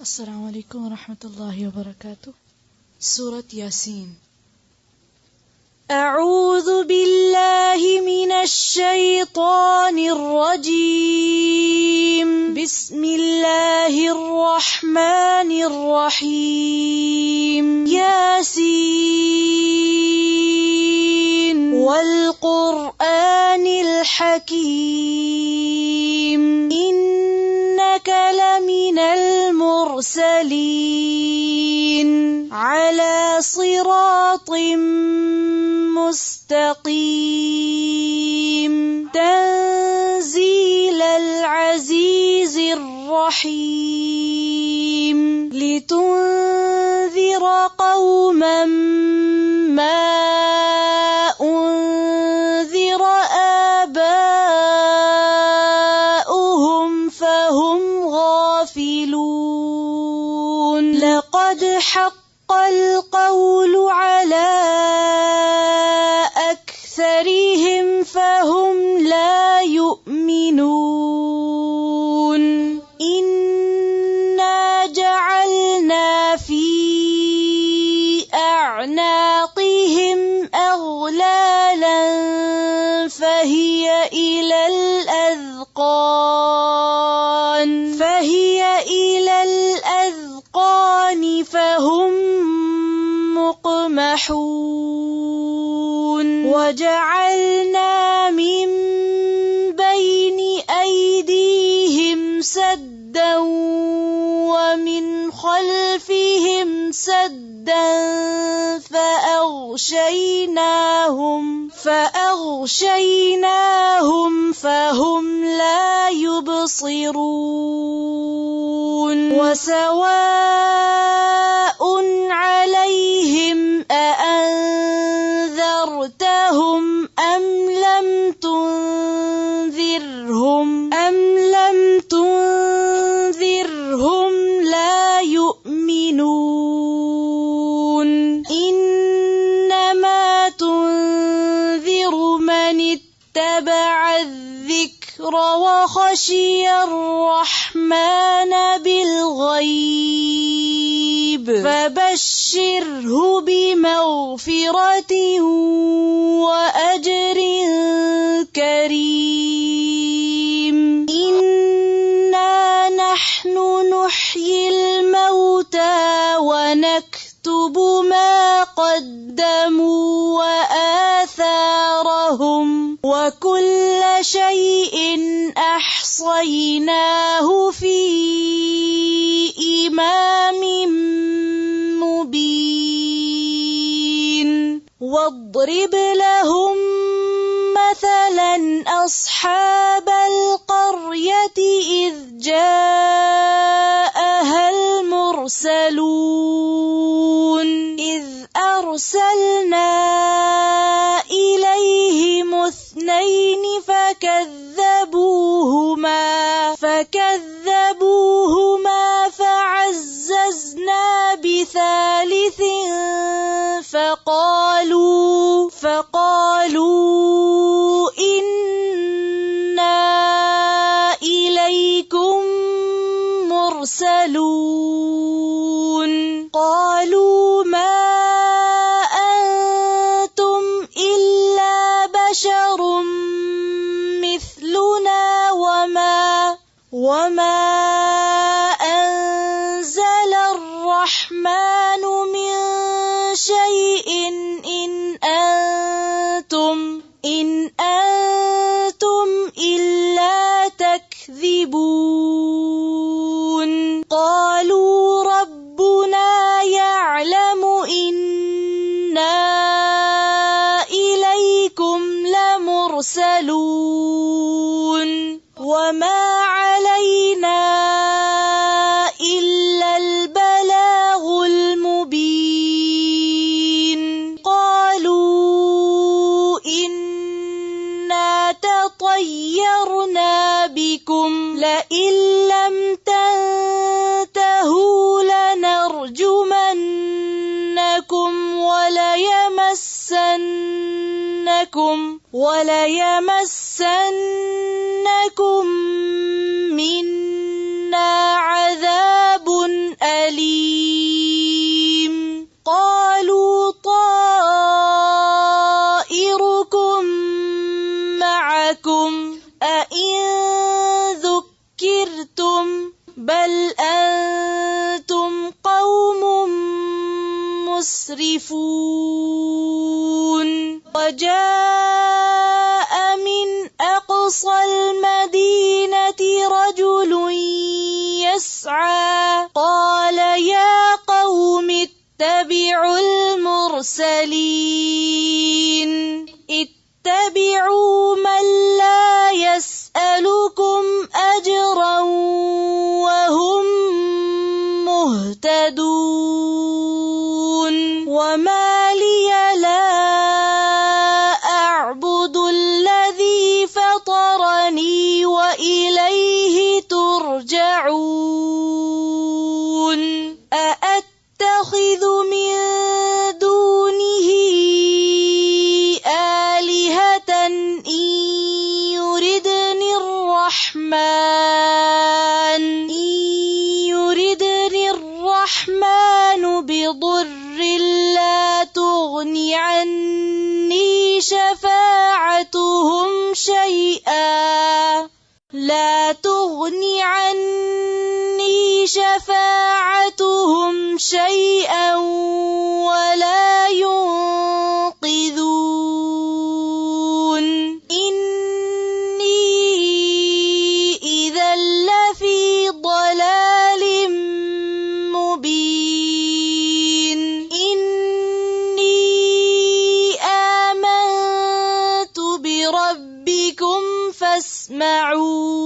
السلام عليكم ورحمة الله وبركاته. سورة ياسين. أعوذ بالله من الشيطان الرجيم. بسم الله الرحمن الرحيم. ياسين والقرآن الحكيم إنك لمن المرسلين على صراط مستقيم تنزيل العزيز الرحيم لتنذر قوما ما أنذر آباؤهم فهم غافلون. لقد حق القول على أكثرهم فهم لا يؤمنون. إنا جعلنا في أعناقهم أغلالا فهي إلى الأذقان فهم مقمحون. وجعلنا من بين أيديهم سدا ومن خلفهم سدا فأغشيناهم فهم لا يبصرون. وسواء عليهم أأنذرتهم أم لم تنذرهم لا يؤمنون. إنما تنذر من اتبع الذكر وخشي الرحمن بالغيب فبشره بمغفرة وأجر كريم. إنا نحن نحيي الموتى ونكتب ما قدموا وآثارهم وكل شيء أحصيناه في إمام مبين. واضرب لهم مثلا أصحاب القرية إذ جاءها المرسلون إذ أرسلنا إليهم 2 فكذبوهما فعززنا بثالث فقالوا إنا إليكم مرسلون. قالوا ما أنتم إلا بشر مثلنا وما أنزل الرحمن من شيء إن أنتم إلا تكذبون. قالوا ربنا يعلم إنا إليكم لمرسلون وما علينا إلا البلاغ المبين. قالوا إنا تطيرنا بكم لئن لم تنتهوا لنرجمنكم وليمسنكم منا عذاب مسرفون وجاء من أقصى المدينة رجل يسعى قال يا قوم اتبعوا المرسلين اتبعوا من لا يسألكم أجرا وهم مهتدون وما لي لا أعبد الذي فطرني وإليه ترجعون أأتخذ من دونه آلهة إن يردني الرحمن بضر لا تغني عني شفاعتهم شيئا ولا ينقذون إني إذا لفي ضلال مبين إني آمنت بربكم فاسمعون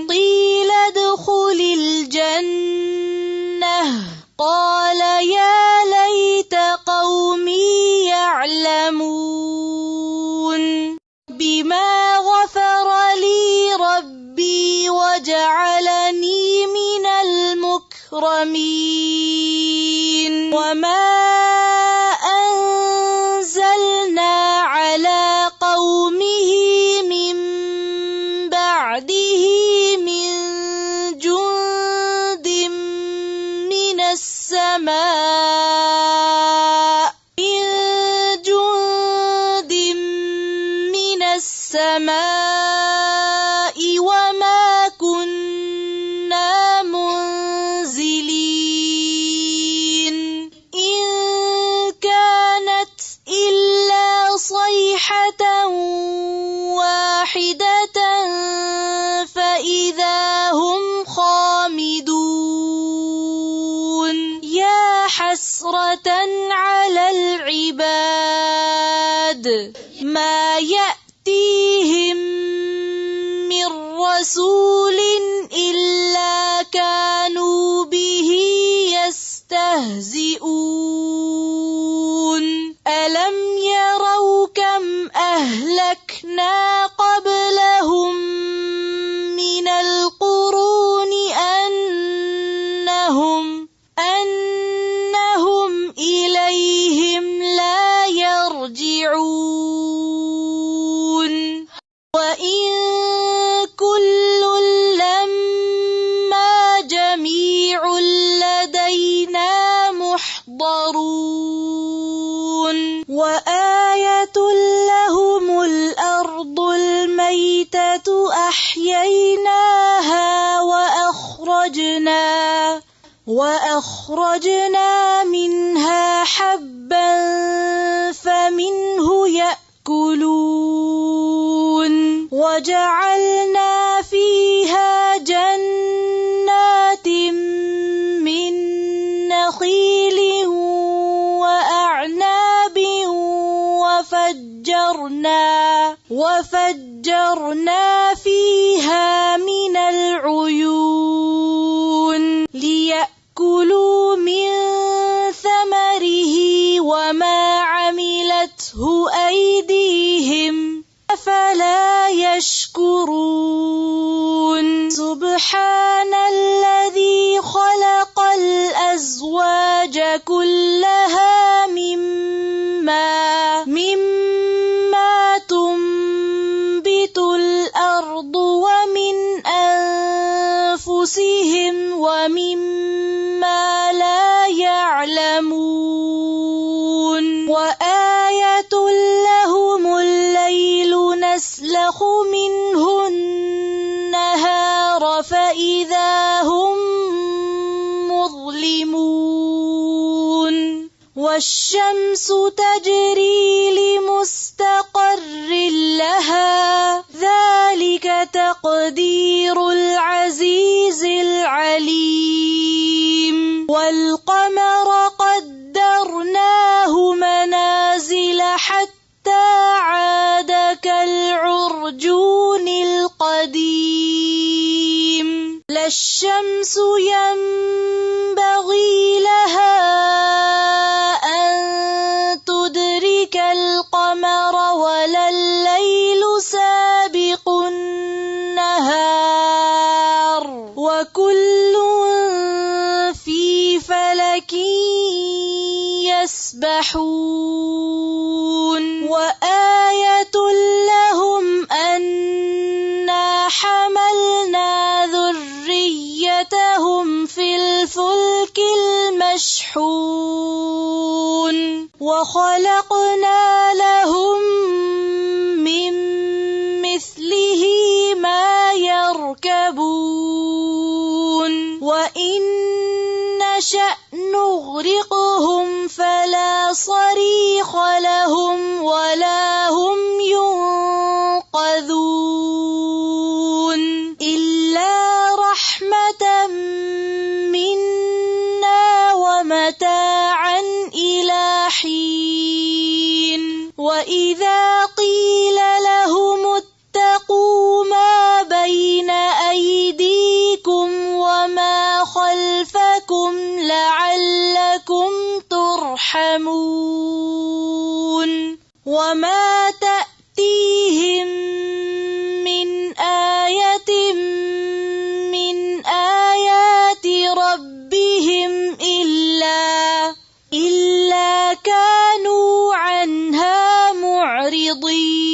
قيل ادخل الجنة قال يا ليت قومي يعلمون بما غفر لي ربي وجعلني من المكرمين وما أنزلنا على قومه من بعده من جند من السماء وما كنا منزلين إن كانت إلا صيحة واحدة فإذا هم خامدون يا حسرة على العباد ما يأتيهم من رسول إلا كانوا به يستهزئون ألم يروا كم أهلكنا قبلهم من القرون أنهم إليهم لا يرجعون وإن كل لما جميع لدينا محضرون وآية لهم الأرض الميتة أحييناها وأخرجنا منها حبا فمنه يأكلون وجعلنا فيها جنات من نخيل وأعناب وفجرنا فيها من العيون ليأكلوا من ثمره وما عملته أيديهم أفلا يشكرون سبحان الذي خلق الأزواج كلها مما تنبت الأرض ومن أنفسهم ومما والشمس تجري لمستقر لها ذلك تقدير العزيز العليم والقمر قدرناه منازل حتى عاد كالعرجون القديم لا الشمس ينبغي لها أن تدرك القمر ولا الليل سابق النهار وكل في فلك يسبحون وآية لهم أنا حملنا ذريتهم في الفلك المشحون وخلقنا لهم من مثله ما يركبون وإن نشأ نغرقهم فلا صريخ لهم ولا هم ينقذون إلا رحمة منا ومتاعا إلى حين وإذا قيل لهم اتقوا ما بين أيديكم وما خلفكم لعلكم ترحمون وما تأتيهم من آية من آيات ربهم إلا كانوا عنها معرضين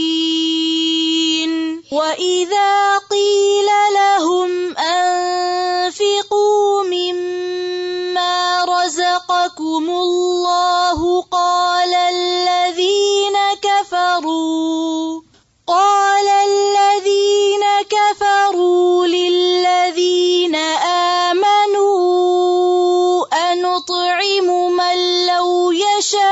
وإذا قيل لهم أنفقوا مما رزقكم الله قال الذين كفروا للذين آمنوا أنطعم من لو يشاء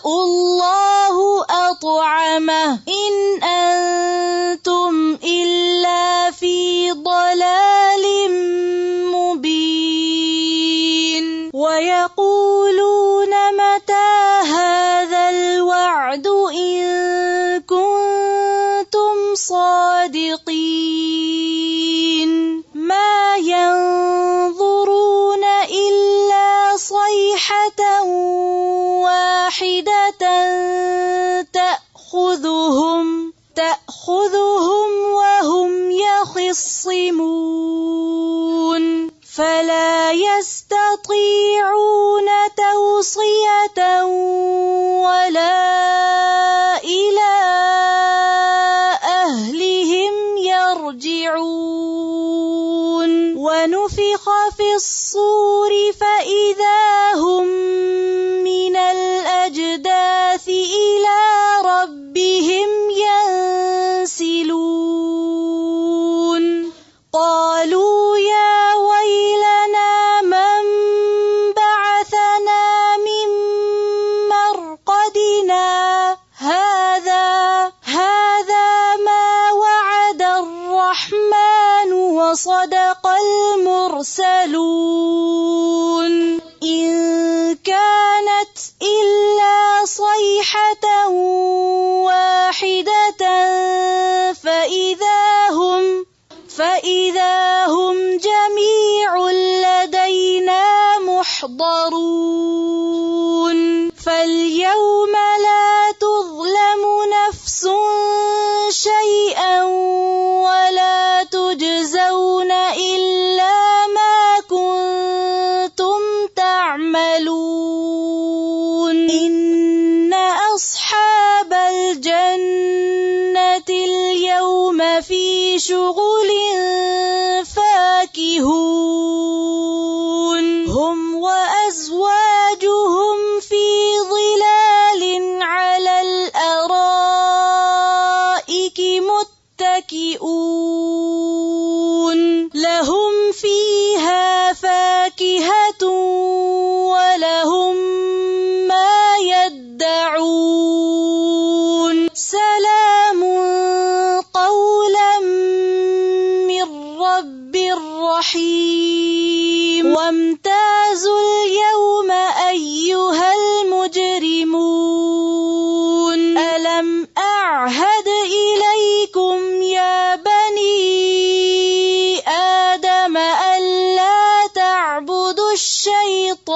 الله أطعمه إن أنتم إلا في ضلال مبين ويقولون متى هذا الوعد إن كنتم صادقين ما ينظرون إلا صيحة واحدة تأخذهم وهم يخصمون فلا يستطيعون توصية ولا إلى أهلهم يرجعون ونفخ في الصور فإذا هم من الأجداث إلى ربهم ينسلون قالوا يا ويلنا من بعثنا من مرقدنا هذا ما وعد الرحمن وصدق المرسلون إن كانت إلا صيحة واحدة فإذا هم جميع لدينا محضرون فاليوم لا تظلم نفس شيئا ولا تجزون إلا ما كنتم تعملون إن أصحاب الجنة اليوم في شغل فاكهون هم وأزواجهم في ظلال على الأرائك متكئون لهم فيها فاكهة ولهم الرحيم وامتازوا اليوم أيها المجرمون ألم أعهد إليكم يا بني آدم ألا تعبدوا الشيطان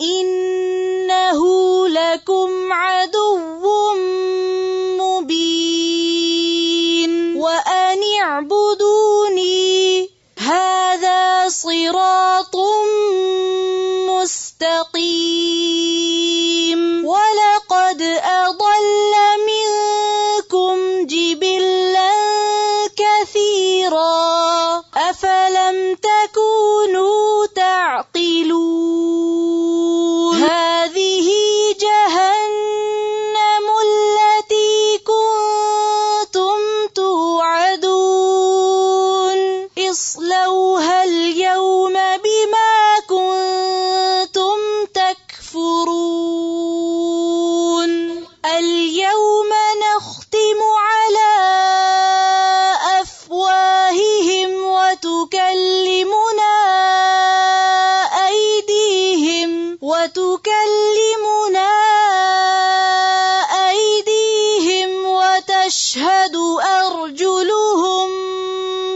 إنه لكم عدو مبين وأن اعبدوني هذا صراط مستقيم ولقد أضل منكم جبلا كثيرا أفلم تكونوا تعقلون هذه جهنم التي كنتم توعدون اصلوها اليوم بما كنتم تكفرون اليوم نختم على أفواههم وتكلمنا أيديهم وتشهد أرجلهم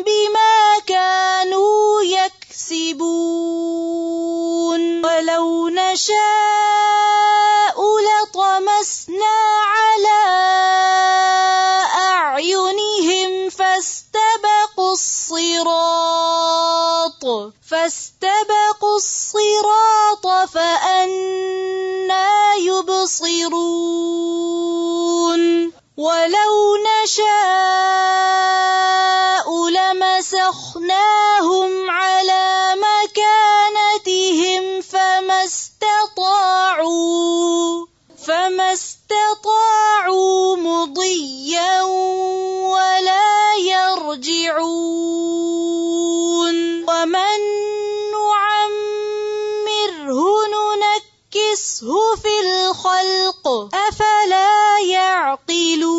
بما كانوا يكسبون ولو نشاء لطمسنا على أعينهم فاستبقوا الصراط فأنى يبصرون ولو نشاء لمسخناهم على مكانتهم فما استطاعوا مضيا ولا يرجعون ومن نعمره ننكسه في الخلق أفلا يعقلون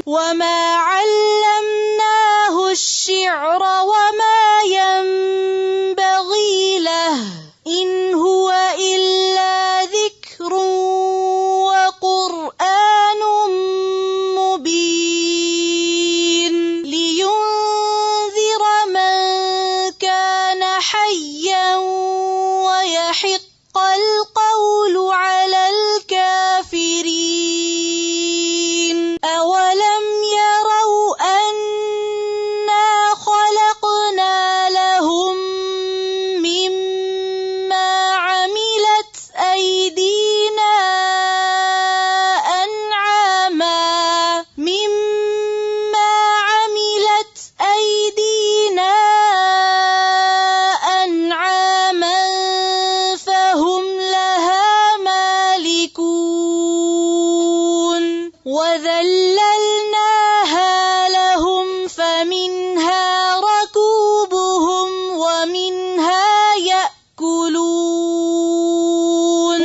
وما علمناه الشعر وما ينبغي له إن هو إلا ذكر وقرآن مبين لينذر من كان حيا ويحق القول على الكافرين أولم يروا أنا خلقنا لهم مما عملت أيدينا أنعاما فهم لها مالكون وذللناها لهم فمنها ركوبهم ومنها يأكلون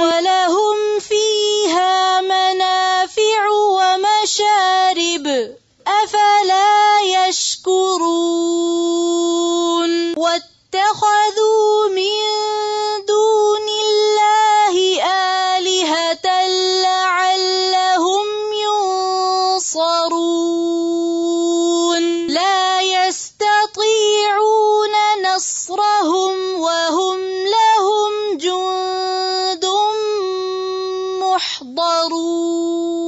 ولهم فيها منافع ومشارب أفلا يشكرون واتخذوا من دون الله آلهة لعلهم ينصرون لا يستطيعون نصرهم وهم لهم جند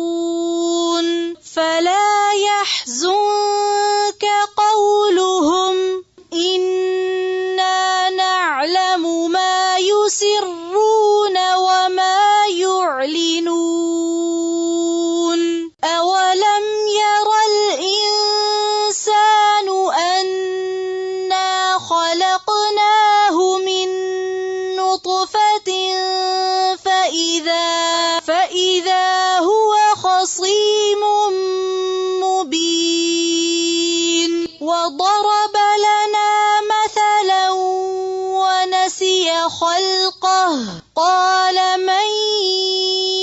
محضرون فلا يحزنك قولهم إنا نعلم ما يسرون وما يعلنون أولم ير الإنسان أنا خلقناه من نطفة فإذا هو خصيم مبين وضرب لنا مثلا ونسي خلقه قال من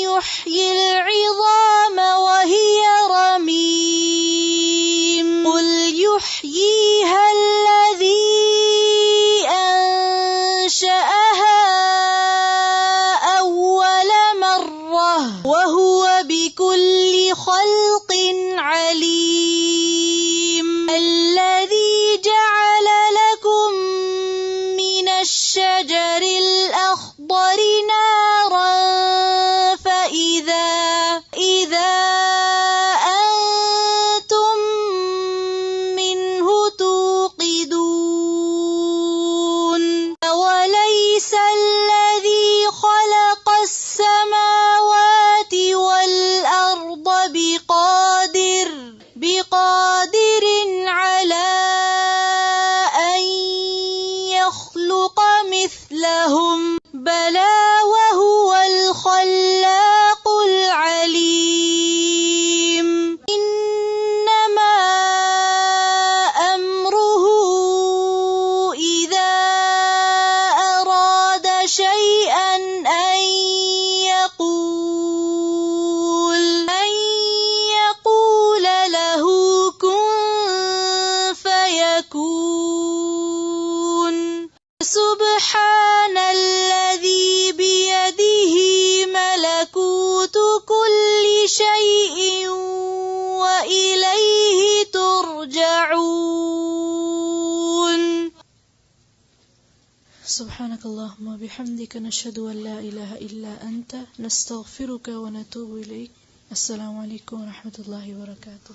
يحيي العظام وهي رميم قل يحييها سبحان الذي بيده ملكوت كل شيء وإليه ترجعون. سبحانك اللهم وبحمدك نشهد أن لا إله إلا أنت نستغفرك ونتوب إليك. السلام عليكم ورحمة الله وبركاته.